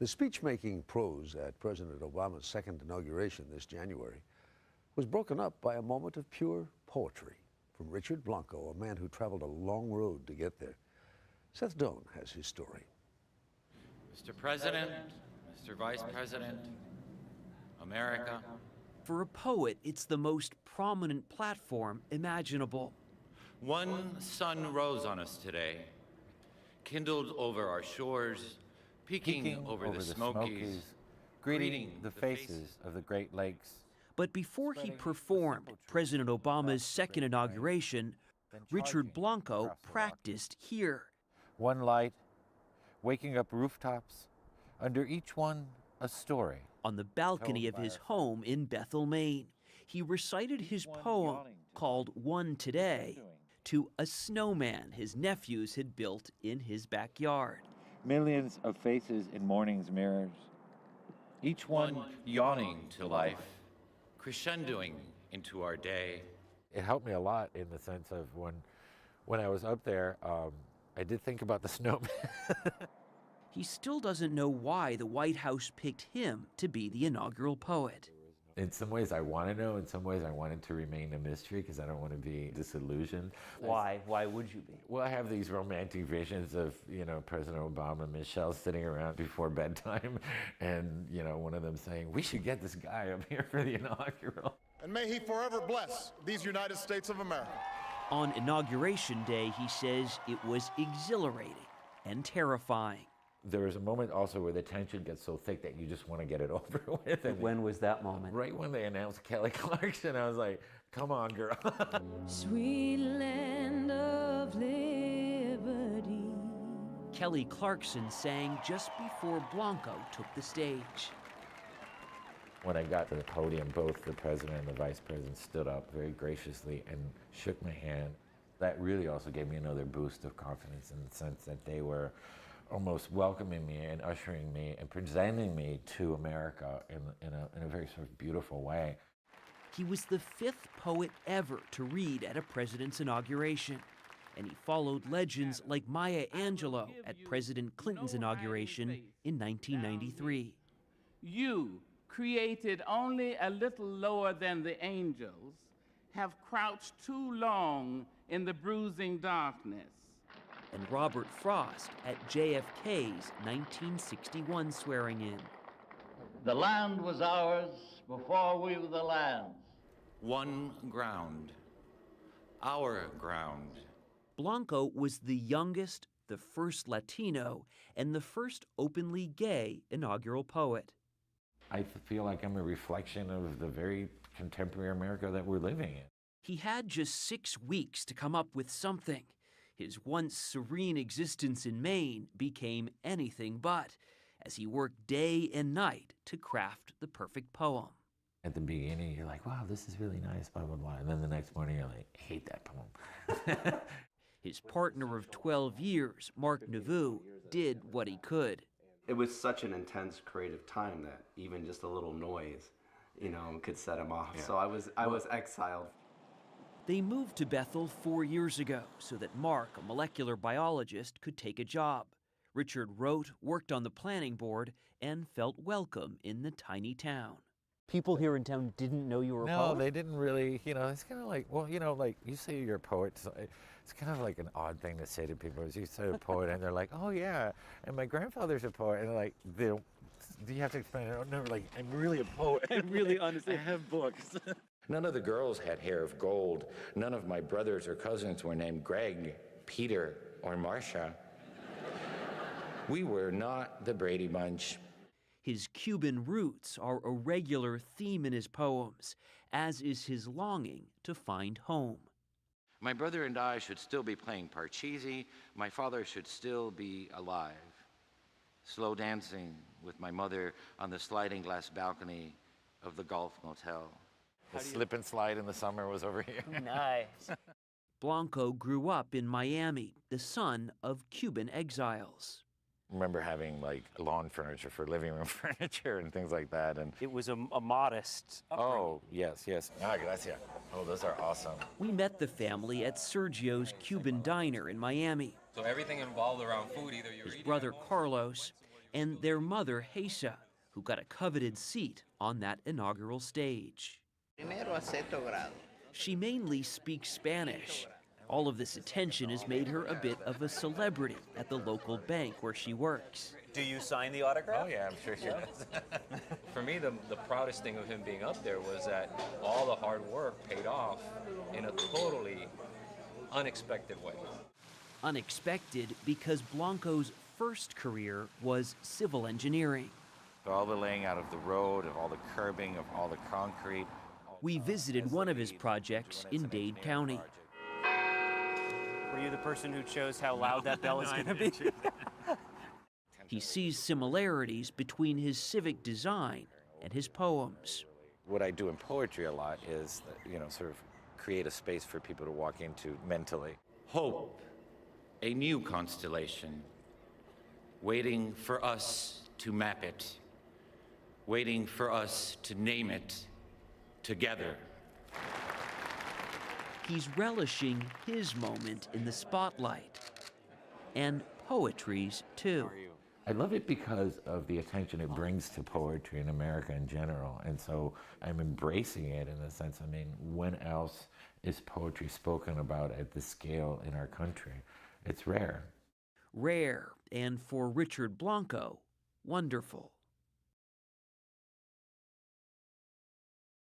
The speech-making prose at President Obama's second inauguration this January was broken up by a moment of pure poetry from Richard Blanco, a man who traveled a long road to get there. Seth Doane has his story. Mr. President, Mr. Vice President, America. For a poet, it's the most prominent platform imaginable. One sun rose on us today, kindled over our shores, peeking over the Smokies, greeting the faces of the Great Lakes. But before he performed President Obama's second inauguration, Richard Blanco practiced here. One light, waking up rooftops, under each one a story. On the balcony of his home in Bethel, Maine, he recited his poem called One Today to a snowman his nephews had built in his backyard. Millions of faces in morning's mirrors, each one yawning to life, crescendoing into our day. It helped me a lot in the sense of when I was up there, I did think about the snowman. He still doesn't know why the White House picked him to be the inaugural poet. In some ways I want to know, in some ways I want it to remain a mystery because I don't want to be disillusioned. Why? Why would you be? Well, I have these romantic visions of, President Obama and Michelle sitting around before bedtime and, one of them saying, we should get this guy up here for the inaugural. And may he forever bless these United States of America. On Inauguration Day, he says it was exhilarating and terrifying. There was a moment also where the tension gets so thick that you just want to get it over with. And when was that moment? Right when they announced Kelly Clarkson, I was like, come on, girl. Sweet land of liberty. Kelly Clarkson sang just before Blanco took the stage. When I got to the podium, both the president and the vice president stood up very graciously and shook my hand. That really also gave me another boost of confidence in the sense that they were almost welcoming me and ushering me and presenting me to America in a very sort of beautiful way. He was the fifth poet ever to read at a president's inauguration, and he followed legends like Maya Angelou at President Clinton's inauguration in 1993. You, created only a little lower than the angels, have crouched too long in the bruising darkness. And Robert Frost at JFK's 1961 swearing-in. The land was ours before we were the land. One ground, our ground. Blanco was the youngest, the first Latino, and the first openly gay inaugural poet. I feel like I'm a reflection of the very contemporary America that we're living in. He had just 6 weeks to come up with something. His once serene existence in Maine became anything but, as he worked day and night to craft the perfect poem. At the beginning, you're like, wow, this is really nice, blah, blah, blah. And then the next morning, you're like, I hate that poem. His partner of 12 years, Mark Nauvoo, did what he could. It was such an intense creative time that even just a little noise, could set him off. Yeah. So I was exiled. They moved to Bethel 4 years ago so that Mark, a molecular biologist, could take a job. Richard wrote, worked on the planning board, and felt welcome in the tiny town. People here in town didn't know you were a poet? No, they didn't really, it's kind of like, well, like you say you're a poet, so it's kind of like an odd thing to say to people. Is you say a poet and they're like, oh yeah, and my grandfather's a poet, and they're like, do you have to explain it? No, like, I'm really a poet. I'm really honestly, I have books. None of the girls had hair of gold. None of my brothers or cousins were named Greg, Peter, or Marcia. We were not the Brady Bunch. His Cuban roots are a regular theme in his poems, as is his longing to find home. My brother and I should still be playing parcheesi. My father should still be alive. Slow dancing with my mother on the sliding glass balcony of the Golf Motel. The slip and slide in the summer was over here. Nice. Blanco grew up in Miami, the son of Cuban exiles. I remember having like lawn furniture for living room furniture and things like that. And it was a modest upbringing. Oh, yes. Ah, gracias. Oh, those are awesome. We met the family at Sergio's Cuban Diner in Miami. So everything involved around food, either you're His brother Carlos, and their mother, Geisa, who got a coveted seat on that inaugural stage. She mainly speaks Spanish. All of this attention has made her a bit of a celebrity at the local bank where she works. Do you sign the autograph? Oh yeah, I'm sure she does. For me, the proudest thing of him being up there was that all the hard work paid off in a totally unexpected way. Unexpected because Blanco's first career was civil engineering. All the laying out of the road, of all the curbing, of all the concrete. We visited one of his projects in Dade County. Were you the person who chose how loud that bell is going to be? He sees similarities between his civic design and his poems. What I do in poetry a lot is, sort of create a space for people to walk into mentally. Hope, a new constellation, waiting for us to map it, waiting for us to name it together. He's relishing his moment in the spotlight, and poetry's too. I love it because of the attention it brings to poetry in America in general. And so I'm embracing it in the sense, when else is poetry spoken about at this scale in our country? It's rare. Rare, and for Richard Blanco, wonderful.